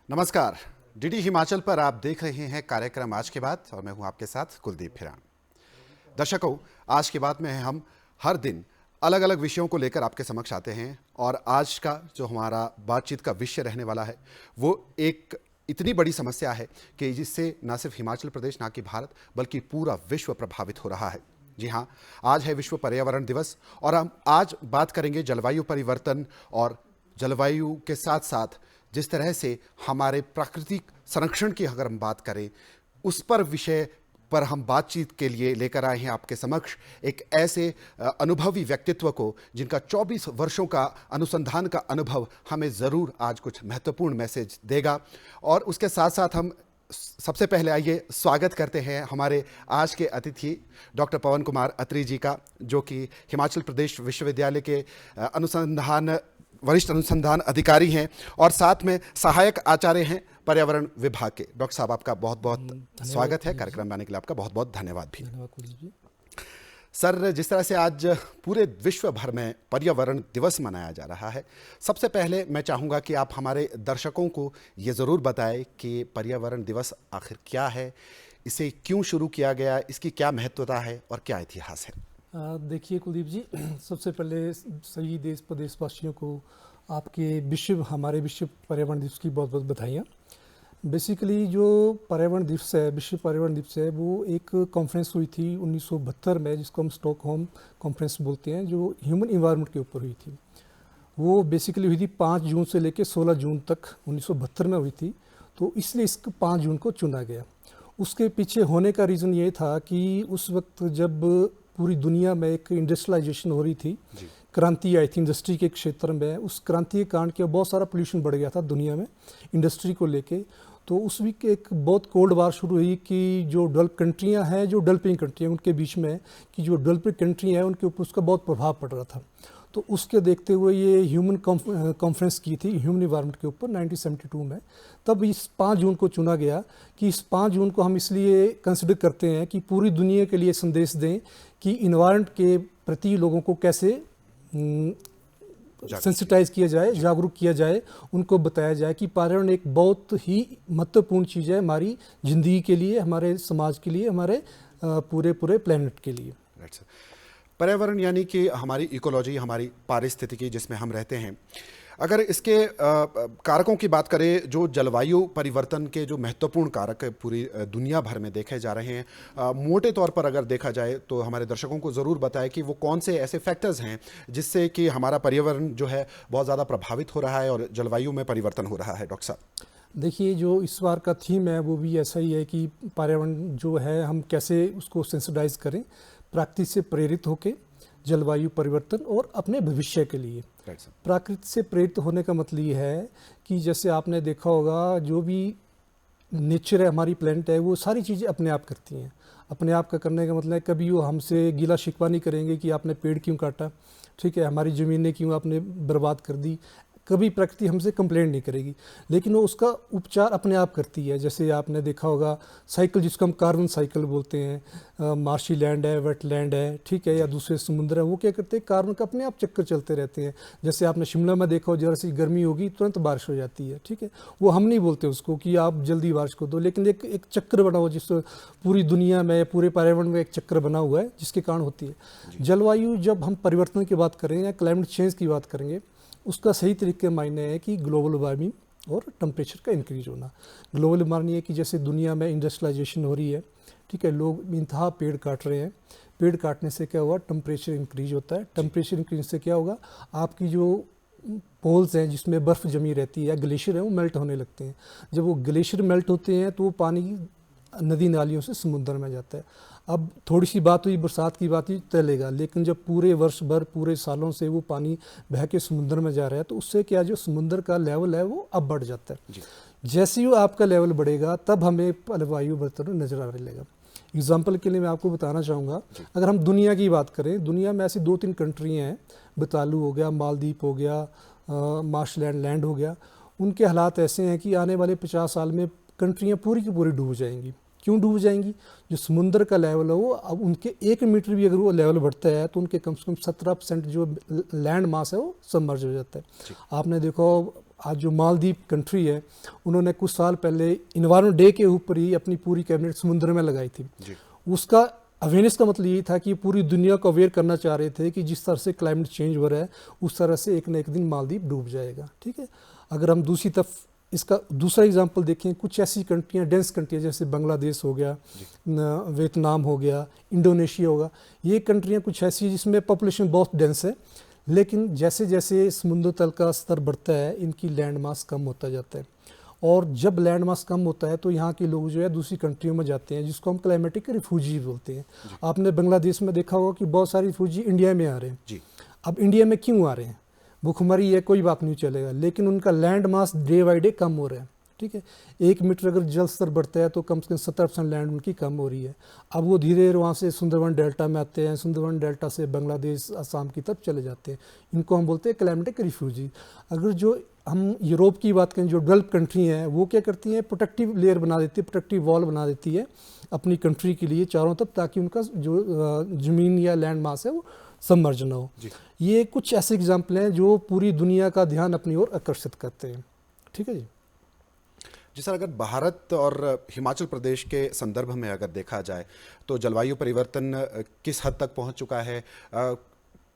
नमस्कार। डीडी हिमाचल पर आप देख रहे हैं कार्यक्रम आज के बाद और मैं हूं आपके साथ कुलदीप फिरान। दर्शकों, आज के बाद में हम हर दिन अलग अलग विषयों को लेकर आपके समक्ष आते हैं और आज का जो हमारा बातचीत का विषय रहने वाला है वो एक इतनी बड़ी समस्या है कि जिससे न सिर्फ हिमाचल प्रदेश ना कि भारत बल्कि पूरा विश्व प्रभावित हो रहा है। जी हाँ, आज है विश्व पर्यावरण दिवस और हम आज बात करेंगे जलवायु परिवर्तन और जलवायु के साथ साथ जिस तरह से हमारे प्राकृतिक संरक्षण की अगर हम बात करें उस पर विषय पर हम बातचीत के लिए लेकर आए हैं आपके समक्ष एक ऐसे अनुभवी व्यक्तित्व को जिनका 24 वर्षों का अनुसंधान का अनुभव हमें ज़रूर आज कुछ महत्वपूर्ण मैसेज देगा। और उसके साथ साथ हम सबसे पहले आइए स्वागत करते हैं हमारे आज के अतिथि डॉक्टर पवन कुमार अत्री जी का, जो कि हिमाचल प्रदेश विश्वविद्यालय के वरिष्ठ अनुसंधान अधिकारी हैं और साथ में सहायक आचार्य हैं पर्यावरण विभाग के। डॉक्टर साहब, आपका बहुत बहुत स्वागत है कार्यक्रम में आने के लिए। आपका बहुत बहुत धन्यवाद भी। सर, जिस तरह से आज पूरे विश्व भर में पर्यावरण दिवस मनाया जा रहा है, सबसे पहले मैं चाहूँगा कि आप हमारे दर्शकों को ये ज़रूर बताएं कि पर्यावरण दिवस आखिर क्या है, इसे क्यों शुरू किया गया, इसकी क्या महत्वता है और क्या इतिहास है। देखिए कुलदीप जी, सबसे पहले सभी देश प्रदेशवासियों को आपके हमारे विश्व पर्यावरण दिवस की बहुत बहुत बधाइयाँ। बेसिकली जो पर्यावरण दिवस है, विश्व पर्यावरण दिवस है, वो एक कॉन्फ्रेंस हुई थी 1972 में, जिसको हम स्टॉकहोम कॉन्फ्रेंस बोलते हैं, जो ह्यूमन इन्वायरमेंट के ऊपर हुई थी। वो बेसिकली हुई थी 5 जून से लेकर 16 जून तक 1972 में हुई थी। तो इसलिए इसको 5 जून को चुना गया। उसके पीछे होने का रीज़न ये था कि उस वक्त जब पूरी दुनिया में एक इंडस्ट्रियलाइजेशन हो रही थी, क्रांति आई थी इंडस्ट्री के क्षेत्र में, उस क्रांति के कारण के बहुत सारा पोल्यूशन बढ़ गया था दुनिया में इंडस्ट्री को लेके। तो उस वीक एक बहुत कोल्ड वार शुरू हुई कि जो डेवलप कंट्रियां हैं, जो डेवलपिंग कंट्री हैं, उनके बीच में, कि जो डेवलपिंग कंट्री हैं उनके ऊपर उसका बहुत प्रभाव पड़ रहा था। तो उसके देखते हुए ये ह्यूमन कॉन्फ्रेंस की थी ह्यूमन इन्वायरमेंट के ऊपर 1972 में। तब इस 5 जून को चुना गया कि इस 5 जून को हम इसलिए कंसिडर करते हैं कि पूरी दुनिया के लिए संदेश दें कि इन्वायरमेंट के प्रति लोगों को कैसे सेंसिटाइज किया जाए, जागरूक किया जाए, उनको बताया जाए कि पर्यावरण एक बहुत ही महत्वपूर्ण चीज़ है हमारी ज़िंदगी के लिए, हमारे समाज के लिए, हमारे पूरे प्लेनेट के लिए। पर्यावरण यानी कि हमारी इकोलॉजी, हमारी पारिस्थितिकी जिसमें हम रहते हैं। अगर इसके कारकों की बात करें, जो जलवायु परिवर्तन के जो महत्वपूर्ण कारक पूरी दुनिया भर में देखे जा रहे हैं, मोटे तौर पर अगर देखा जाए तो हमारे दर्शकों को ज़रूर बताएं कि वो कौन से ऐसे फैक्टर्स हैं जिससे कि हमारा पर्यावरण जो है बहुत ज़्यादा प्रभावित हो रहा है और जलवायु में परिवर्तन हो रहा है। डॉक्टर साहब, देखिए, जो इस बार का थीम है वो भी ऐसा ही है कि पर्यावरण जो है हम कैसे उसको सेंसिटाइज करें प्रकृति से प्रेरित होकर जलवायु परिवर्तन और अपने भविष्य के लिए। प्रकृति से प्रेरित होने का मतलब ये है कि जैसे आपने देखा होगा, जो भी नेचर है, हमारी प्लेनेट है, वो सारी चीज़ें अपने आप करती हैं। अपने आप का करने का मतलब है कभी वो हमसे गिला शिकवा नहीं करेंगे कि आपने पेड़ क्यों काटा, ठीक है, हमारी ज़मीनें क्यों आपने बर्बाद कर दी। कभी प्रकृति हमसे कंप्लेंट नहीं करेगी, लेकिन वो उसका उपचार अपने आप करती है। जैसे आपने देखा होगा साइकिल, जिसको हम कार्बन साइकिल बोलते हैं, मार्शी लैंड है, वेट लैंड है, ठीक है, या दूसरे समुद्र है, वो क्या करते हैं, कार्बन का अपने आप चक्कर चलते रहते हैं। जैसे आपने शिमला में देखा हो, जरा सी गर्मी होगी तुरंत बारिश हो जाती है, ठीक है। वो हम नहीं बोलते उसको कि आप जल्दी बारिश को दो, लेकिन एक चक्र बना हुआ, जिस पूरी दुनिया में, पूरे पर्यावरण में एक चक्र बना हुआ है जिसके कारण होती है। जलवायु, जब हम परिवर्तन की बात करें या क्लाइमेट चेंज की बात करेंगे, उसका सही तरीके मायने है कि ग्लोबल वार्मिंग और टेम्परेचर का इंक्रीज होना। ग्लोबल वार्मिंग है कि जैसे दुनिया में इंडस्ट्रियलाइजेशन हो रही है, ठीक है, लोग इंतहा पेड़ काट रहे हैं। पेड़ काटने से क्या हुआ, टेम्परेचर इंक्रीज होता है। टेम्परेचर इंक्रीज से क्या होगा, आपकी जो पोल्स हैं जिसमें बर्फ़ जमी रहती है, ग्लेशियर है, वो मेल्ट होने लगते हैं। जब वो ग्लेशियर मेल्ट होते हैं तो वो पानी नदी नालियों से समुद्र में जाता है। अब थोड़ी सी बात हुई, बरसात की बात हुई, चलेगा, लेकिन जब पूरे वर्ष भर, पूरे सालों से वो पानी बह के समुद्र में जा रहा है, तो उससे क्या, जो समुद्र का लेवल है वो अब बढ़ जाता है। जैसे ही आपका लेवल बढ़ेगा तब हमें जलवायु परिवर्तन नजर आने लगेगा। एग्जाम्पल के लिए मैं आपको बताना चाहूँगा, अगर हम दुनिया की बात करें, दुनिया में ऐसी 2-3 कंट्री हैं, बतालू हो गया, मालदीव हो गया, मार्शलैंड लैंड हो गया। उनके हालात ऐसे हैं कि आने वाले 50 साल में कंट्रियाँ पूरी की पूरी डूब जाएंगी। क्यों डूब जाएंगी? जो समुद्र का लेवल है वो अब उनके 1 मीटर भी अगर वो लेवल बढ़ता है तो उनके कम से कम 17% जो लैंड मास है वो सबमर्ज हो जाता है। आपने देखो आज जो मालदीव कंट्री है, उन्होंने कुछ साल पहले इन्वायरमेंट डे के ऊपर ही अपनी पूरी कैबिनेट समुद्र में लगाई थी। उसका अवेयरनेस का मतलब यही था कि पूरी दुनिया को अवेयर करना चाह रहे थे कि जिस तरह से क्लाइमेट चेंज हो रहा है उस तरह से एक न एक दिन मालदीव डूब जाएगा। ठीक है, अगर हम दूसरी तरफ इसका दूसरा एग्जांपल देखें, कुछ ऐसी कंट्रियां, डेंस कंट्रियां जैसे बांग्लादेश हो गया, वियतनाम हो गया, इंडोनेशिया होगा, ये कंट्रियां कुछ ऐसी जिसमें पॉपुलेशन बहुत डेंस है, लेकिन जैसे जैसे समुद्र तल का स्तर बढ़ता है इनकी लैंड मास कम होता जाता है, और जब लैंड मास कम होता है तो यहाँ के लोग जो है दूसरी कंट्रियों में जाते हैं, जिसको हम क्लाइमेटिक रिफ्यूजी बोलते हैं। आपने बांग्लादेश में देखा होगा कि बहुत सारे रिफ्यूजी इंडिया में आ रहे हैं। अब इंडिया में क्यों आ रहे हैं? भूखमरी है, कोई बात नहीं चलेगा, लेकिन उनका land mass day by day कम हो रहा है। ठीक है, 1 मीटर अगर जल स्तर बढ़ता है तो कम से कम 70% लैंड उनकी कम हो रही है। अब वो धीरे धीरे वहाँ से सुंदरवन डेल्टा में आते हैं, सुंदरवन डेल्टा से बांग्लादेश, असम की तरफ चले जाते हैं। इनको हम बोलते हैं क्लाइमेटिक रिफ्यूजी। अगर जो हम यूरोप की बात करें, जो डेवलप कंट्री हैं, वो क्या करती हैं, प्रोटेक्टिव लेयर बना देती है, प्रोटेक्टिव वॉल बना देती है अपनी कंट्री के लिए चारों तरफ, ताकि उनका जो ज़मीन या लैंड मास है वो सबमर्ज ना हो। ये कुछ ऐसे एग्जाम्पल हैं जो पूरी दुनिया का ध्यान अपनी ओर आकर्षित करते हैं। ठीक है जी सर, अगर भारत और हिमाचल प्रदेश के संदर्भ में अगर देखा जाए तो जलवायु परिवर्तन किस हद तक पहुंच चुका है,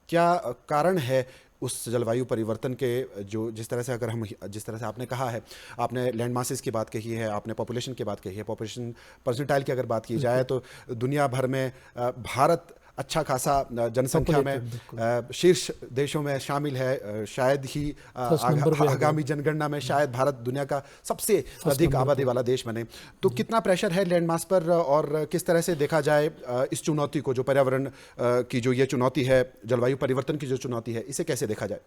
क्या कारण है उस जलवायु परिवर्तन के, जो जिस तरह से अगर हम, जिस तरह से आपने कहा है, आपने लैंड मासेस की बात कही है, आपने पॉपुलेशन की बात कही है, पॉपुलेशन परसेंटाइल की अगर बात की जाए तो दुनिया भर में भारत अच्छा खासा जनसंख्या में शीर्ष देशों में शामिल है। शायद ही आगामी जनगणना में शायद भारत दुनिया का सबसे अधिक आबादी वाला देश बने। तो कितना प्रेशर है लैंड मास पर, और किस तरह से देखा जाए इस चुनौती को, जो पर्यावरण की जो ये चुनौती है, जलवायु परिवर्तन की जो चुनौती है, इसे कैसे देखा जाए?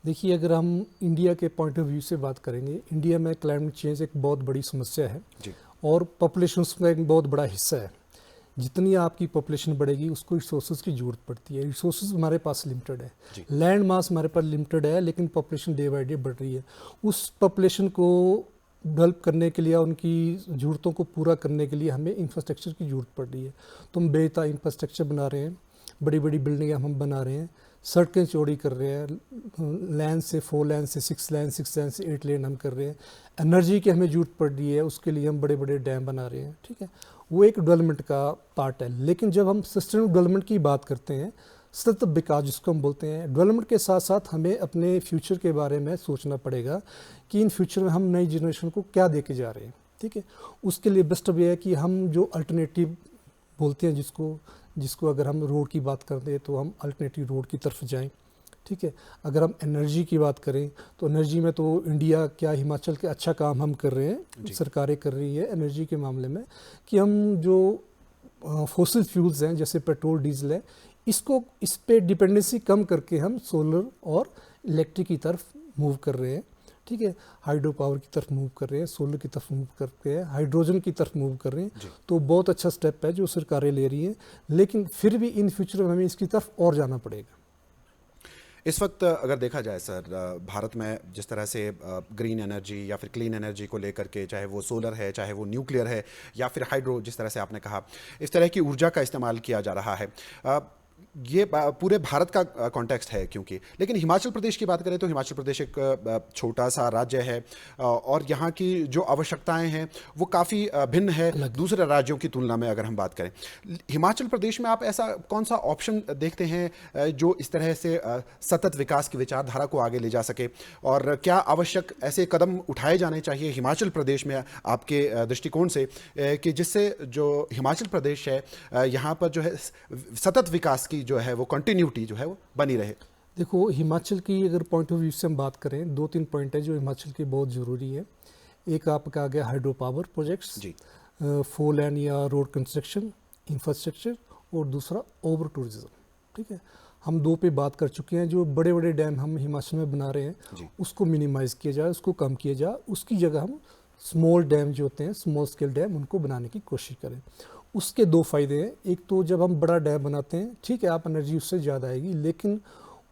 देखिए, अगर हम इंडिया के पॉइंट ऑफ व्यू से बात करेंगे, इंडिया में क्लाइमेट चेंज एक बहुत बड़ी समस्या है और पॉपुलेशन का एक बहुत बड़ा हिस्सा है। जितनी आपकी पॉपुलेशन बढ़ेगी उसको रिसोर्सेज की जरूरत पड़ती है। रिसोर्सेज हमारे पास लिमिटेड है, लैंड मास हमारे पास लिमिटेड है, लेकिन पॉपुलेशन डे बाई डे बढ़ रही है। उस पॉपुलेशन को डेवलप करने के लिए, उनकी ज़रूरतों को पूरा करने के लिए हमें इंफ्रास्ट्रक्चर की ज़रूरत पड़ रही है। तो हम बेहतर इंफ्रास्ट्रक्चर बना रहे हैं, बड़ी बड़ी बिल्डिंगें हम बना रहे हैं, सड़कें चौड़ी कर रहे हैं, लेन से 4 लेन से 6 लेन, 6 लेन से 8 लेन हम कर रहे हैं। एनर्जी की हमें ज़रूरत पड़ रही है, उसके लिए हम बड़े बड़े डैम बना रहे हैं। ठीक है, वो एक डेवलपमेंट का पार्ट है। लेकिन जब हम सस्टेनेबल डेवलपमेंट की बात करते हैं, सतत विकास जिसको हम बोलते हैं, डेवलपमेंट के साथ साथ हमें अपने फ्यूचर के बारे में सोचना पड़ेगा कि इन फ्यूचर में हम नई जनरेशन को क्या दे के जा रहे हैं। ठीक है, उसके लिए बेस्ट वे है कि हम जो अल्टरनेटिव बोलते हैं, जिसको अगर हम रोड की बात करते हैं तो हम अल्टरनेटिव रोड की तरफ जाएं। ठीक है, अगर हम एनर्जी की बात करें तो एनर्जी में तो इंडिया क्या, हिमाचल के अच्छा काम हम कर रहे हैं, सरकारें कर रही है एनर्जी के मामले में, कि हम जो फॉसिल फ्यूल्स हैं जैसे पेट्रोल डीजल है, इस पे डिपेंडेंसी कम करके हम सोलर और इलेक्ट्रिक की तरफ मूव कर रहे हैं। ठीक है, हाइड्रो पावर की तरफ मूव कर रहे हैं, सोलर की तरफ मूव कर रहे हैं, हाइड्रोजन की तरफ मूव कर रहे हैं। तो बहुत अच्छा स्टेप है जो सरकारें ले रही हैं, लेकिन फिर भी इन फ्यूचर में हमें इसकी तरफ और जाना पड़ेगा। इस वक्त अगर देखा जाए सर, भारत में जिस तरह से ग्रीन एनर्जी या फिर क्लीन एनर्जी को लेकर के, चाहे वो सोलर है, चाहे वो न्यूक्लियर है, या फिर हाइड्रो, जिस तरह से आपने कहा, इस तरह की ऊर्जा का इस्तेमाल किया जा रहा है, ये पूरे भारत का कॉन्टेक्स्ट है क्योंकि, लेकिन हिमाचल प्रदेश की बात करें तो हिमाचल प्रदेश एक छोटा सा राज्य है और यहाँ की जो आवश्यकताएं हैं वो काफ़ी भिन्न है दूसरे राज्यों की तुलना में। अगर हम बात करें हिमाचल प्रदेश में, आप ऐसा कौन सा ऑप्शन देखते हैं जो इस तरह से सतत विकास की विचारधारा को आगे ले जा सके, और क्या आवश्यक ऐसे कदम उठाए जाने चाहिए हिमाचल प्रदेश में आपके दृष्टिकोण से, कि जिससे जो हिमाचल प्रदेश है यहाँ पर जो है सतत विकास की जो है वो कंटिन्यूटी जो है वो बनी रहे? देखो, हिमाचल की अगर पॉइंट ऑफ व्यू से हम बात करें, 2-3 पॉइंट है जो हिमाचल के बहुत ज़रूरी है। एक आपका आ गया हाइड्रो पावर प्रोजेक्ट्स, 4 लेन या रोड कंस्ट्रक्शन, इंफ्रास्ट्रक्चर, और दूसरा ओवर टूरिज्म। ठीक है, हम 2 पे बात कर चुके हैं। जो बड़े बड़े डैम हम हिमाचल में बना रहे हैं उसको मिनिमाइज़ किया जाए, उसको कम किया जाए, उसकी जगह हम स्मॉल डैम जो होते हैं, स्मॉल स्केल डैम, उनको बनाने की कोशिश करें। उसके 2 फ़ायदे हैं। एक तो जब हम बड़ा डैम बनाते हैं, ठीक है, आप एनर्जी उससे ज़्यादा आएगी, लेकिन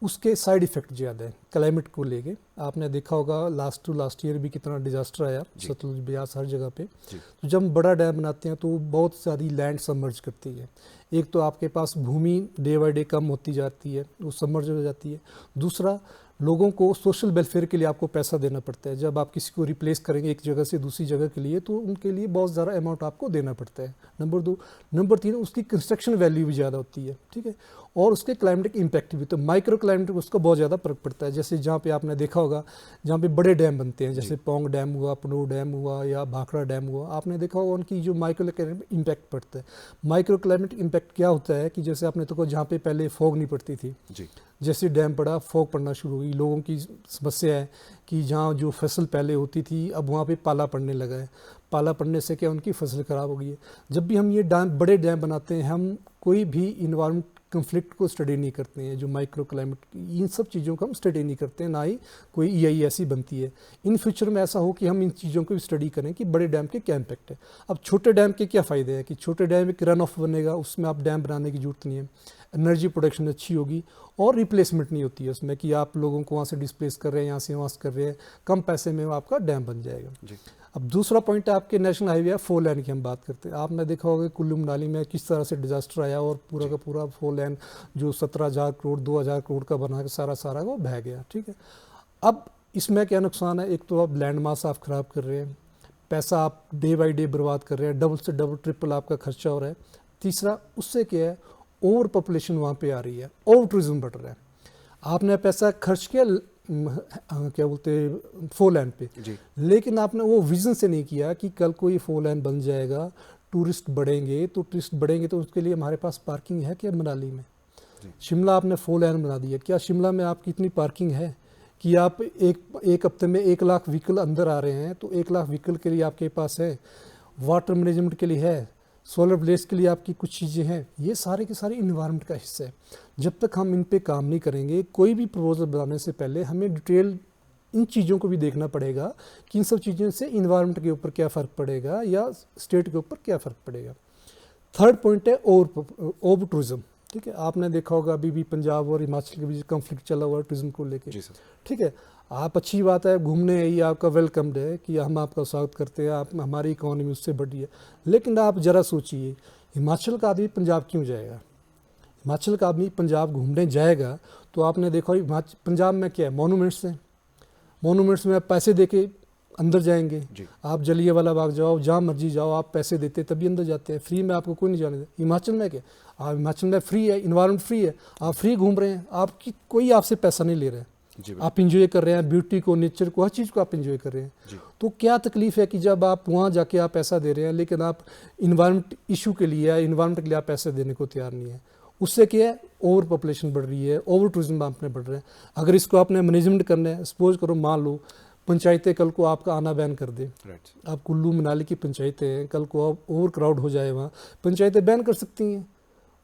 उसके साइड इफ़ेक्ट ज़्यादा है क्लाइमेट को लेके। आपने देखा होगा लास्ट ईयर भी कितना डिज़ास्टर आया सतलुज, ब्यास, हर जगह पे। तो जब हम बड़ा डैम बनाते हैं तो बहुत सारी लैंड सबमर्ज करती है। एक तो आपके पास भूमि डे बाई डे कम होती जाती है, वो सबमर्ज हो जाती है। दूसरा, लोगों को सोशल वेलफेयर के लिए आपको पैसा देना पड़ता है। जब आप किसी को रिप्लेस करेंगे एक जगह से दूसरी जगह के लिए, तो उनके लिए बहुत ज़्यादा अमाउंट आपको देना पड़ता है, नंबर 2। नंबर 3, उसकी कंस्ट्रक्शन वैल्यू भी ज़्यादा होती है, ठीक है, और उसके क्लाइमेटिक इम्पैक्ट भी, तो माइक्रो क्लाइमेटिक उसका बहुत ज़्यादा फर्क पड़ता है। जैसे जहाँ पे आपने देखा होगा, जहाँ पे बड़े डैम बनते हैं, जैसे पोंग डैम हुआ, पनोर डैम हुआ, या भाखड़ा डैम हुआ, आपने देखा होगा उनकी जो माइक्रो क्लाइमेटिक इम्पैक्ट पड़ता है। माइक्रो क्लाइमेटिक इम्पैक्ट क्या होता है कि जैसे आपने तो जहाँ पे पहले फॉग नहीं पड़ती थी जी, जैसे डैम पड़ा फॉग पड़ना शुरू हुई, लोगों की समस्या है कि जहाँ जो फसल पहले होती थी अब वहाँ पे पाला पड़ने लगा है। पाला पड़ने से क्या उनकी फसल ख़राब हो गई है। जब भी हम ये डैम बड़े डैम बनाते हैं, हम कोई भी इन्वायरमेंट कन्फ्लिक्ट को स्टडी नहीं करते हैं, जो माइक्रो क्लाइमेट, इन सब चीज़ों को हम स्टडी नहीं करते हैं, ना ही कोई EI ऐसी बनती है। इन फ्यूचर में ऐसा हो कि हम इन चीज़ों को भी स्टडी करें कि बड़े डैम के क्या इम्पैक्ट है। अब छोटे डैम के क्या फ़ायदे हैं कि छोटे डैम एक रन ऑफ बनेगा, उसमें आप डैम बनाने की जरूरत नहीं है, एनर्जी प्रोडक्शन अच्छी होगी और रिप्लेसमेंट नहीं होती है उसमें कि आप लोगों को वहाँ से डिस्प्लेस कर रहे हैं, यहाँ से वहाँ से कर रहे हैं, कम पैसे में आपका डैम बन जाएगा जी। अब दूसरा पॉइंट है आपके नेशनल हाईवे है 4 लेन की हम बात करते हैं। आपने देखा होगा कुल्लू मनाली में किस तरह से डिजास्टर आया और पूरा का पूरा 4 लेन जो 17,000 करोड़ 2,000 करोड़ का बना के सारा वो बह गया, ठीक है। अब इसमें क्या नुकसान है, एक तो आप लैंड मास आप खराब कर रहे हैं, पैसा आप डे बाई डे बर्बाद कर रहे हैं, डबल से डबल ट्रिपल आपका खर्चा हो रहा है। तीसरा उससे क्या है, ओवर पॉपुलेशन वहाँ पे आ रही है, ओवर टूरिज्म बढ़ रहा है। आपने पैसा खर्च किया क्या बोलते हैं 4 लेन पे जी। लेकिन आपने वो विजन से नहीं किया कि कल को ये 4 लेन बन जाएगा, टूरिस्ट बढ़ेंगे तो उसके लिए हमारे पास पार्किंग है क्या मनाली में। शिमला आपने 4 लेन बना दिया, क्या शिमला में आपकी इतनी पार्किंग है कि आप एक हफ्ते में 1 लाख व्हीकल अंदर आ रहे हैं, तो 1 लाख व्हीकल के लिए आपके पास है, वाटर मैनेजमेंट के लिए है, सोलर ब्लेस के लिए आपकी कुछ चीज़ें हैं। ये सारे के सारे इन्वायरमेंट का हिस्सा है। जब तक हम इन पे काम नहीं करेंगे, कोई भी प्रपोजल बनाने से पहले हमें डिटेल इन चीज़ों को भी देखना पड़ेगा कि इन सब चीज़ों से इन्वायरमेंट के ऊपर क्या फ़र्क पड़ेगा या स्टेट के ऊपर क्या फ़र्क पड़ेगा। थर्ड पॉइंट है ओवर टूरिज्म, ठीक है। आपने देखा होगा अभी भी पंजाब और हिमाचल के बीच कॉन्फ्लिक्ट चला हुआ है टूरिज्म को लेकर, ठीक है। आप अच्छी बात है घूमने, ये आपका वेलकम्ड है कि हम आपका स्वागत करते हैं, आप हमारी इकोनॉमी उससे बढ़ी है। लेकिन आप ज़रा सोचिए, हिमाचल का आदमी पंजाब क्यों जाएगा? हिमाचल का आदमी पंजाब घूमने जाएगा तो आपने देखा पंजाब में क्या है, मोनूमेंट्स हैं, मोनूमेंट्स में आप पैसे दे के अंदर जाएंगे। आप जलियांवाला बाग जाओ, जहाँ मर्जी जाओ, आप पैसे देते तभी अंदर जाते हैं, फ्री में आपको कोई नहीं जाने देता। हिमाचल में क्या, आप हिमाचल में फ्री है, इन्वायरमेंट फ्री है, आप फ्री घूम रहे हैं, आपकी कोई आपसे पैसा नहीं ले रहा है, आप इंजॉय कर रहे हैं, ब्यूटी को, नेचर को, हर चीज़ को आप इंजॉय कर रहे हैं। तो क्या तकलीफ है कि जब आप वहाँ जाके आप पैसा दे रहे हैं लेकिन आप इन्वायरमेंट इशू के लिए या इन्वायरमेंट के लिए आप पैसे देने को तैयार नहीं है। उससे क्या है, ओवर पॉपुलेशन बढ़ रही है, ओवर टूरिज्म आपने बढ़ रहा है। अगर इसको आपने मैनेजमेंट करना है, सपोज करो मान लो पंचायतें कल को आपका आना बैन कर दे, आप कुल्लू मनाली की पंचायतें हैं, कल को आप ओवर क्राउड हो जाए, वहाँ पंचायतें बैन कर सकती हैं।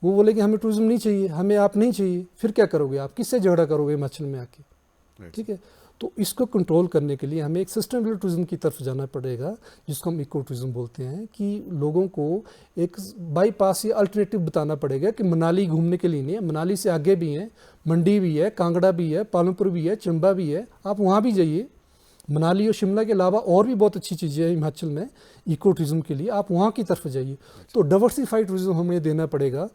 वो बोले कि हमें टूरिज्म नहीं चाहिए, हमें आप नहीं चाहिए, फिर क्या करोगे आप, किससे झगड़ा करोगे हिमाचल में आके, ठीक है। तो इसको कंट्रोल करने के लिए हमें एक सस्टेनेबल टूरिज्म की तरफ जाना पड़ेगा, जिसको हम इको टूरिज्म बोलते हैं, कि लोगों को एक बाईपास या अल्टरनेटिव बताना पड़ेगा कि मनाली घूमने के लिए नहीं है, मनाली से आगे भी है, मंडी भी है, कांगड़ा भी है, पालमपुर भी है, चंबा भी है, आप वहाँ भी जाइए। मनाली और शिमला के अलावा और भी बहुत अच्छी चीज़ें हैं हिमाचल में इको टूरिज्म के लिए, आप वहाँ की तरफ जाइए। तो डाइवर्सिफाइड टूरिज्म हमें देना पड़ेगा,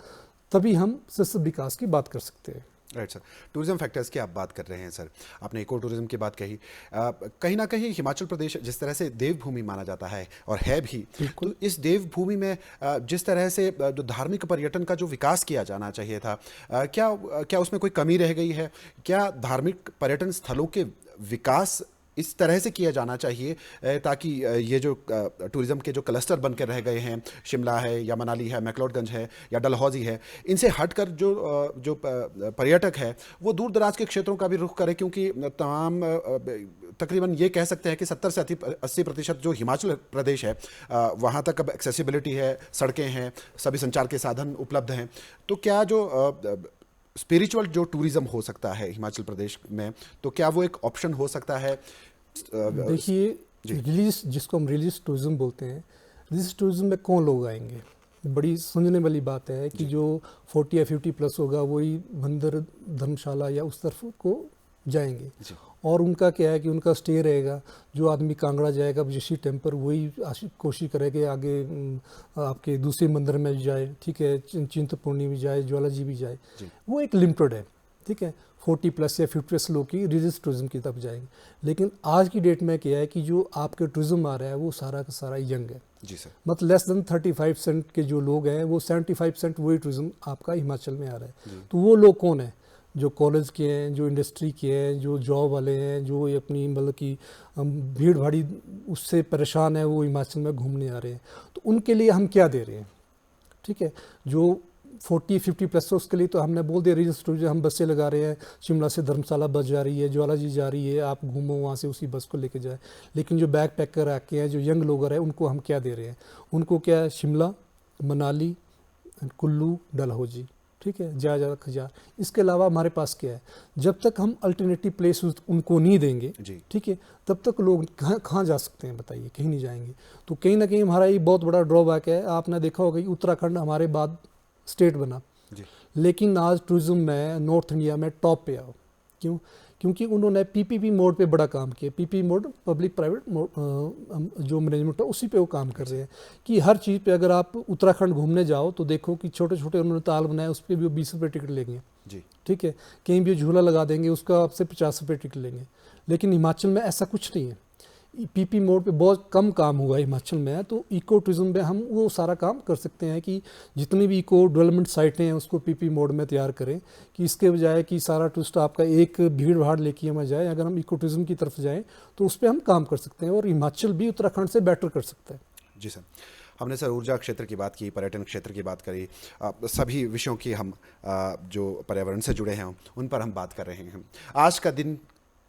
तभी हम सशक्त विकास की बात कर सकते हैं। राइट सर, टूरिज्म फैक्टर्स की आप बात कर रहे हैं सर, आपने इको टूरिज्म की बात कही। कहीं ना कहीं हिमाचल प्रदेश जिस तरह से देवभूमि माना जाता है और है भी, तो इस देवभूमि में जिस तरह से जो धार्मिक पर्यटन का जो विकास किया जाना चाहिए था, क्या उसमें कोई कमी रह गई है? क्या धार्मिक पर्यटन स्थलों के विकास इस तरह से किया जाना चाहिए ताकि ये जो टूरिज़्म के जो क्लस्टर बन के रह गए हैं, शिमला है या मनाली है, मैक्लोडगंज है या डलहौजी है, इनसे हटकर जो पर्यटक है वो दूर दराज के क्षेत्रों का भी रुख करें, क्योंकि तकरीबन ये कह सकते हैं कि 70 से 80% जो हिमाचल प्रदेश है वहाँ तक अब एक्सेसिबिलिटी है, सड़कें हैं, सभी संचार के साधन उपलब्ध हैं। तो क्या जो स्पिरिचुअल जो टूरिज्म हो सकता है हिमाचल प्रदेश में, तो क्या वो एक ऑप्शन हो सकता है? देखिए, रिलीजियस, जिसको हम रिलीजियस टूरिज्म बोलते हैं, रिलीजियस टूरिज्म में कौन लोग आएंगे? बड़ी समझने वाली बात है कि जो 40 या 50 प्लस होगा वही मंदिर, धर्मशाला या उस तरफ को जाएंगे, और उनका क्या है कि उनका स्टे रहेगा। जो आदमी कांगड़ा जाएगा विजयशी टेम्पल, वही कोशिश करेगा आगे आपके दूसरे मंदिर में भी जाए, ठीक है, चिंतपूर्णी भी जाए, ज्वाला जी भी जाए, वो एक लिमिटेड है। ठीक है, 40+ या 50+ लोग की रिलीजियस टूरिज्म की तरफ जाएंगे। लेकिन आज की डेट में क्या है कि जो आपके टूरिज्म आ रहा है वो सारा का सारा यंग है। जी सर। मतलब लेस देन 35% के जो लोग हैं वो 75% वही टूरिज्म आपका हिमाचल में आ रहा है। तो वो लोग कौन है? जो कॉलेज के हैं, जो इंडस्ट्री के हैं, जो जॉब वाले हैं, जो ये अपनी मतलब कि भीड़ भाड़ी उससे परेशान है, वो हिमाचल में घूमने आ रहे हैं। तो उनके लिए हम क्या दे रहे हैं? ठीक है, जो 40-50+ तो उसके लिए तो हमने बोल दिया रिलीजियस टूरिज्म, हम बसें लगा रहे हैं, शिमला से धर्मशाला बस जा रही है, ज्वाला जी जा रही है, आप घूमो वहाँ से उसी बस को लेके जाए। लेकिन जो बैक पैकर आके हैं, जो यंग लोग हैं, उनको हम क्या दे रहे हैं? उनको क्या है? शिमला, मनाली, कुल्लू, डलहौजी, ठीक है, ज़्यादा खजार। इसके अलावा हमारे पास क्या है? जब तक हम अल्टरनेटिव प्लेस उनको नहीं देंगे, ठीक है, तब तक लोग कहाँ जा सकते हैं बताइए? कहीं नहीं जाएंगे। तो कहीं ना कहीं हमारा ये बहुत बड़ा ड्रॉबैक है। आपने देखा होगा कि उत्तराखंड हमारे बाद स्टेट बना, लेकिन आज टूरिज्म में नॉर्थ इंडिया में टॉप पे आओ। क्यों? क्योंकि उन्होंने पीपीपी मोड पे बड़ा काम किया। पीपीपी मोड पब्लिक प्राइवेट जो मैनेजमेंट है उसी पे वो काम कर रहे हैं कि हर चीज़ पे अगर आप उत्तराखंड घूमने जाओ तो देखो कि छोटे छोटे उन्होंने ताल बनाए, उस पर भी वो 20 रुपये टिकट लेंगे जी, ठीक है। कहीं भी झूला लगा देंगे, उसका आपसे 50 रुपये टिकट लेंगे। लेकिन हिमाचल में ऐसा कुछ नहीं है। पीपी मोड पे बहुत कम काम हुआ है हिमाचल में। तो इको टूरिज्म में हम वो सारा काम कर सकते हैं कि जितनी भी इको डेवलपमेंट साइटें हैं उसको पीपी मोड में तैयार करें, कि इसके बजाय कि सारा टूरिस्ट आपका एक भीड़ भाड़ लेके हमें जाए, अगर हम इको टूरिज्म की तरफ जाएँ तो उस पर हम काम कर सकते हैं और हिमाचल भी उत्तराखंड से बेटर कर सकता है। जी सर, हमने सर ऊर्जा क्षेत्र की बात की, पर्यटन क्षेत्र की बात करी, सभी विषयों की हम जो पर्यावरण से जुड़े हैं उन पर हम बात कर रहे हैं। आज का दिन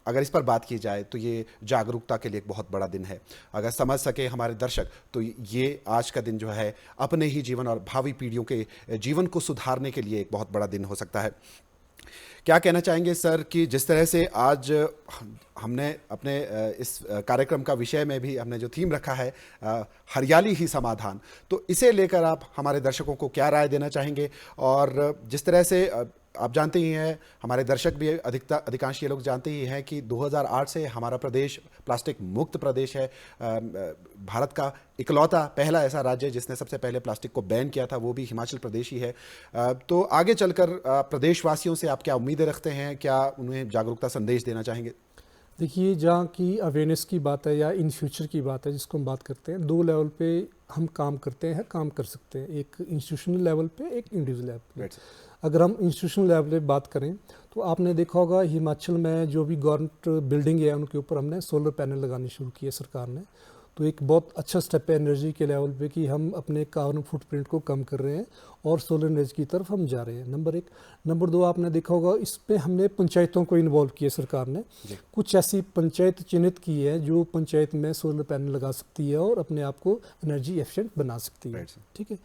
अगर इस पर बात की जाए तो ये जागरूकता के लिए एक बहुत बड़ा दिन है। अगर समझ सके हमारे दर्शक तो ये आज का दिन जो है अपने ही जीवन और भावी पीढ़ियों के जीवन को सुधारने के लिए एक बहुत बड़ा दिन हो सकता है। क्या कहना चाहेंगे सर कि जिस तरह से आज हमने अपने इस कार्यक्रम का विषय में भी हमने जो थीम रखा है हरियाली ही समाधान, तो इसे लेकर आप हमारे दर्शकों को क्या राय देना चाहेंगे? और जिस तरह से आप जानते ही हैं, हमारे दर्शक भी अधिकांश ये लोग जानते ही हैं कि 2008 से हमारा प्रदेश प्लास्टिक मुक्त प्रदेश है। भारत का इकलौता पहला ऐसा राज्य जिसने सबसे पहले प्लास्टिक को बैन किया था, वो भी हिमाचल प्रदेश ही है। तो आगे चलकर प्रदेशवासियों से आप क्या उम्मीदें रखते हैं? क्या उन्हें जागरूकता संदेश देना चाहेंगे? देखिए, जहाँ की अवेयरनेस की बात है या इन फ्यूचर की बात है जिसको हम बात करते हैं, 2 लेवल पे हम काम करते हैं, काम कर सकते हैं। एक इंस्टीट्यूशनल लेवल पे, एक इंडिविजुअल लेवल पे। अगर हम इंस्टीट्यूशनल लेवल पे बात करें तो आपने देखा होगा हिमाचल में जो भी गवर्नमेंट बिल्डिंग है उनके ऊपर हमने सोलर पैनल लगाने शुरू किए सरकार ने। तो एक बहुत अच्छा स्टेप है एनर्जी के लेवल पे कि हम अपने कार्बन फुटप्रिंट को कम कर रहे हैं और सोलर एनर्जी की तरफ हम जा रहे हैं, नंबर 1। नंबर 2, आपने देखा होगा इस पे हमने पंचायतों को इन्वॉल्व किया सरकार ने। कुछ ऐसी पंचायत चिन्हित की है जो पंचायत में सोलर पैनल लगा सकती है और अपने आप को एनर्जी एफिशिएंट बना सकती है, ठीक है।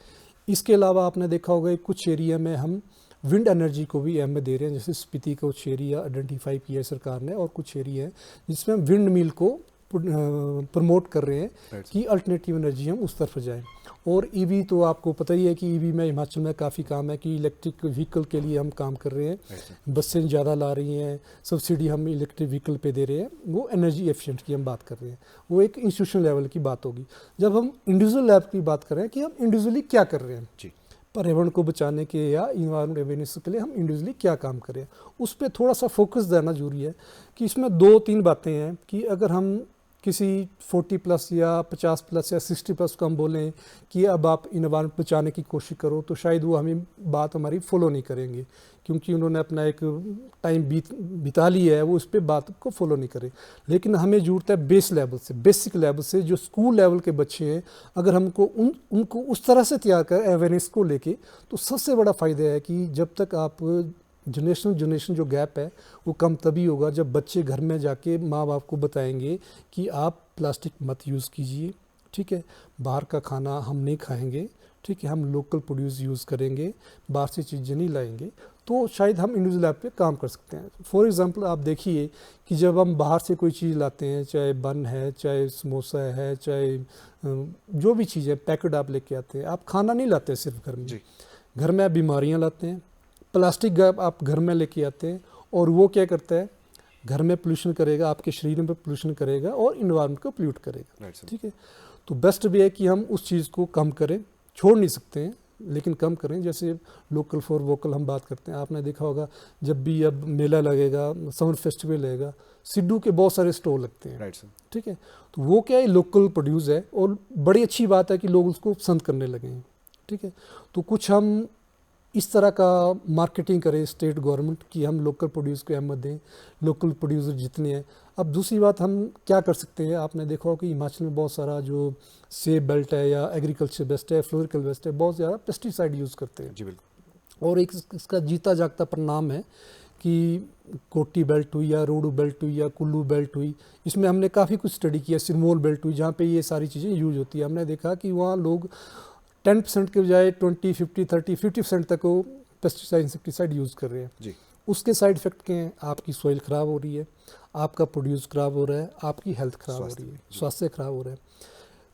इसके अलावा आपने देखा होगा कुछ एरिया में हम विंड एनर्जी को भी अहमियत दे रहे हैं। जैसे स्पीति का कुछ एरिया आइडेंटिफाई किया है सरकार ने और कुछ एरिया है जिसमें हम विंड मिल को प्रमोट कर रहे हैं कि अल्टरनेटिव एनर्जी हम उस तरफ जाएं। और ईवी तो आपको पता ही है कि ईवी में हिमाचल में काफ़ी काम है कि इलेक्ट्रिक व्हीकल के लिए हम काम कर रहे हैं। बसें ज़्यादा ला रही हैं, सब्सिडी हम इलेक्ट्रिक व्हीकल पे दे रहे हैं, वो एनर्जी एफिशिएंट की हम बात कर रहे हैं। वो एक इंस्टीट्यूशनल लेवल की बात होगी। जब हम इंडिविजुअल लेवल की बात कर रहे हैं कि हम इंडिविजुअली क्या कर रहे हैं जी, पर्यावरण को बचाने के या इन्वायरमेंट अवेयरनेस के लिए हम इंडिविजुअली क्या काम करें, उस पर थोड़ा सा फोकस देना जरूरी है। कि इसमें 2-3 बातें हैं कि अगर हम किसी 40+ या 50+ या 60+ को हम बोलें कि अब आप इन्वायरमेंट बचाने की कोशिश करो, तो शायद वो हमें बात हमारी फॉलो नहीं करेंगे क्योंकि उन्होंने अपना एक टाइम बिता लिया है, वो उस पर बात को फॉलो नहीं करें। लेकिन हमें जरूरत है बेस लेवल से, बेसिक लेवल से, जो स्कूल लेवल के बच्चे हैं, अगर हमको उनको उस तरह से तैयार कर अवेयरनेस को लेके, तो सबसे बड़ा फ़ायदा है कि जब तक आप जनरेशन जो गैप है वो कम तभी होगा जब बच्चे घर में जाके माँ बाप को बताएंगे कि आप प्लास्टिक मत यूज़ कीजिए, ठीक है, बाहर का खाना हम नहीं खाएंगे, ठीक है, हम लोकल प्रोड्यूस यूज़ करेंगे, बाहर से चीज़ें नहीं लाएंगे, तो शायद हम इंडिविजुअल लेवल पे काम कर सकते हैं। फॉर एग्जांपल आप देखिए कि जब हम बाहर से कोई चीज़ लाते हैं, चाहे बन है, चाहे समोसा है, चाहे जो भी चीज़ है पैकेट आप लेके आते हैं, आप खाना नहीं लाते सिर्फ घर में, घर में आप बीमारियाँ लाते हैं। प्लास्टिक आप घर में लेके आते हैं और वो क्या करता है, घर में पोल्यूशन करेगा, आपके शरीर में पोल्यूशन करेगा और इन्वायरमेंट को पोल्यूट करेगा, ठीक है। तो बेस्ट भी है कि हम उस चीज़ को कम करें, छोड़ नहीं सकते हैं, लेकिन कम करें। जैसे लोकल फॉर वोकल हम बात करते हैं, आपने देखा होगा जब भी अब मेला लगेगा, समर फेस्टिवल लगेगा, सिड्डू के बहुत सारे स्टोर लगते हैं, राइट सर। ठीक है। तो वो क्या है, लोकल प्रोड्यूस है और बड़ी अच्छी बात है कि लोग उसको पसंद करने लगे हैं, ठीक है। तो कुछ हम इस तरह का मार्केटिंग करें स्टेट गवर्नमेंट की, हम लोकल प्रोड्यूस को अहमियत दें, लोकल प्रोड्यूसर जितने हैं। अब दूसरी बात हम क्या कर सकते हैं, आपने देखा हो कि हिमाचल में बहुत सारा जो सेब बेल्ट है या एग्रीकल्चर बेस्ट है, फ्लोरिकल बेस्ट है, बहुत ज़्यादा पेस्टिसाइड यूज़ करते हैं। जी बिल्कुल। और एक इसका जीता जागता परिणाम है कि कोटी बेल्ट हुई या रोडू बेल्ट हुई या कुल्लू बेल्ट हुई, इसमें हमने काफ़ी कुछ स्टडी किया। सिरमौर बेल्ट हुई, जहाँ पे ये सारी चीज़ें यूज होती है, हमने देखा कि वहाँ लोग 10% के बजाय 20, 50, 30, 50% तक वो पेस्टिसाइड इंसेक्टिसाइड यूज़ कर रहे हैं जी। उसके साइड इफेक्ट क्या हैं, आपकी सॉइल ख़राब हो रही है, आपका प्रोड्यूस ख़राब हो रहा है, आपकी हेल्थ ख़राब हो रही है, स्वास्थ्य ख़राब हो रहा है,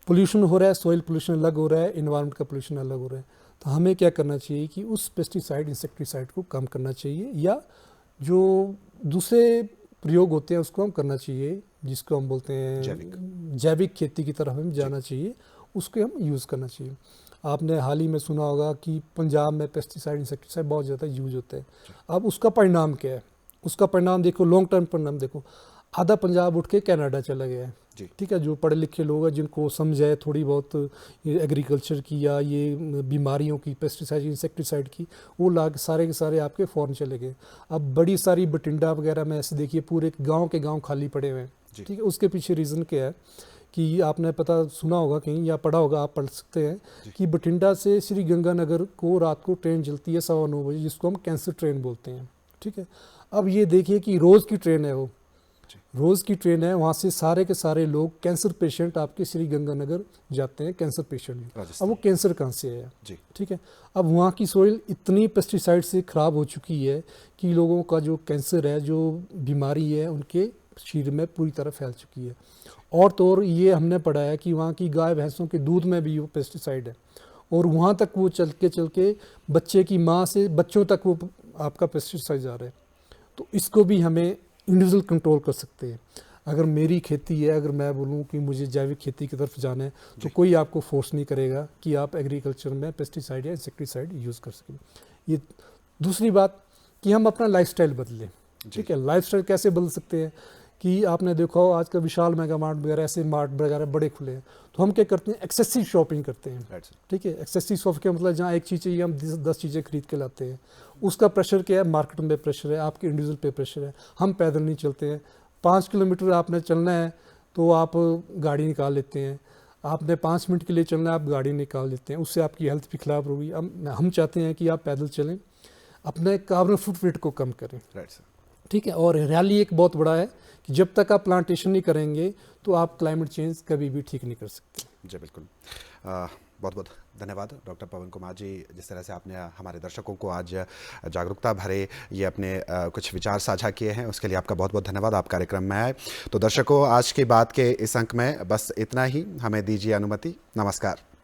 पोल्यूशन हो रहा है, सॉइल पोल्यूशन अलग हो रहा है, इन्वायरमेंट का पोल्यूशन अलग हो रहा है। तो हमें क्या करना चाहिए कि उस पेस्टिसाइड इंसेक्टिसाइड को कम करना चाहिए, या जो दूसरे प्रयोग होते हैं उसको हम करना चाहिए, जिसको हम बोलते हैं जैविक खेती की तरफ हमें जाना चाहिए, उसको हम यूज़ करना चाहिए। आपने हाल ही में सुना होगा कि पंजाब में पेस्टिसाइड इंसेक्टिसाइड बहुत ज़्यादा यूज होते हैं। अब उसका परिणाम क्या है, उसका परिणाम देखो, लॉन्ग टर्म परिणाम देखो, आधा पंजाब उठ के कनाडा चला गया है, ठीक है। जो पढ़े लिखे लोग हैं, जिनको समझ है थोड़ी बहुत ये एग्रीकल्चर की या ये बीमारियों की, पेस्टिसाइड इंसेक्टिसाइड की, वो लाग सारे के सारे आपके फॉरेन चले गए। अब बड़ी सारी बठिंडा वगैरह में ऐसे देखिए पूरे गाँव के गाँव खाली पड़े हुए हैं, ठीक है। उसके पीछे रीज़न क्या है कि आपने पता सुना होगा कहीं या पढ़ा होगा, आप पढ़ सकते हैं कि बठिंडा से श्री गंगानगर को रात को ट्रेन चलती है 9:15 बजे, जिसको हम कैंसर ट्रेन बोलते हैं, ठीक है। अब ये देखिए कि रोज़ की ट्रेन है, वो रोज़ की ट्रेन है, वहाँ से सारे के सारे लोग कैंसर पेशेंट आपके श्री गंगानगर जाते हैं, कैंसर पेशेंट। अब वो कैंसर कहाँ से है, ठीक है। अब वहाँ की सोइल इतनी पेस्टिसाइड से ख़राब हो चुकी है कि लोगों का जो कैंसर है, जो बीमारी है, उनके शरीर में पूरी तरह फैल चुकी है। और तो और ये हमने पढ़ा है कि वहाँ की गाय भैंसों के दूध में भी वो पेस्टिसाइड है, और वहाँ तक वो चल के बच्चे की माँ से बच्चों तक वो आपका पेस्टिसाइड जा रहा है। तो इसको भी हमें इंडिविजुअल कंट्रोल कर सकते हैं। अगर मेरी खेती है, अगर मैं बोलूँ कि मुझे जैविक खेती की तरफ जाना है, तो कोई आपको फोर्स नहीं करेगा कि आप एग्रीकल्चर में पेस्टिसाइड या इंसेक्टिसाइड यूज़ कर सकें। ये दूसरी बात कि हम अपना लाइफस्टाइल बदलें, ठीक है। लाइफस्टाइल कैसे बदल सकते हैं कि आपने देखा हो आजकल विशाल मेगा मार्ट वगैरह, ऐसे मार्ट वगैरह बड़े खुले हैं, तो हम क्या करते हैं, एक्सेसिव शॉपिंग करते हैं, ठीक है। एक्सेसिव शॉपिंग का मतलब जहाँ एक चीज़ चाहिए हम 10 चीज़ें खरीद के लाते हैं। उसका प्रेशर क्या है, मार्केट में प्रेशर है, आपके इंडिविजुअल पे प्रेशर है। हम पैदल नहीं चलते हैं, 5 किलोमीटर आपने चलना है तो आप गाड़ी निकाल लेते हैं, आपने 5 मिनट के लिए चलना है आप गाड़ी निकाल लेते हैं, उससे आपकी हेल्थ भी खराब होगी। हम चाहते हैं कि आप पैदल चलें, अपने कार्बन फुटप्रिंट को कम करें, ठीक है। और हरियाली एक बहुत बड़ा है कि जब तक आप प्लांटेशन नहीं करेंगे तो आप क्लाइमेट चेंज कभी भी ठीक नहीं कर सकते। जी बिल्कुल। बहुत बहुत धन्यवाद डॉक्टर पवन कुमार जी, जिस तरह से आपने हमारे दर्शकों को आज जागरूकता भरे ये अपने कुछ विचार साझा किए हैं, उसके लिए आपका बहुत बहुत धन्यवाद। आप कार्यक्रम में आए। तो दर्शकों, आज की बात के इस अंक में बस इतना ही, हमें दीजिए अनुमति। नमस्कार।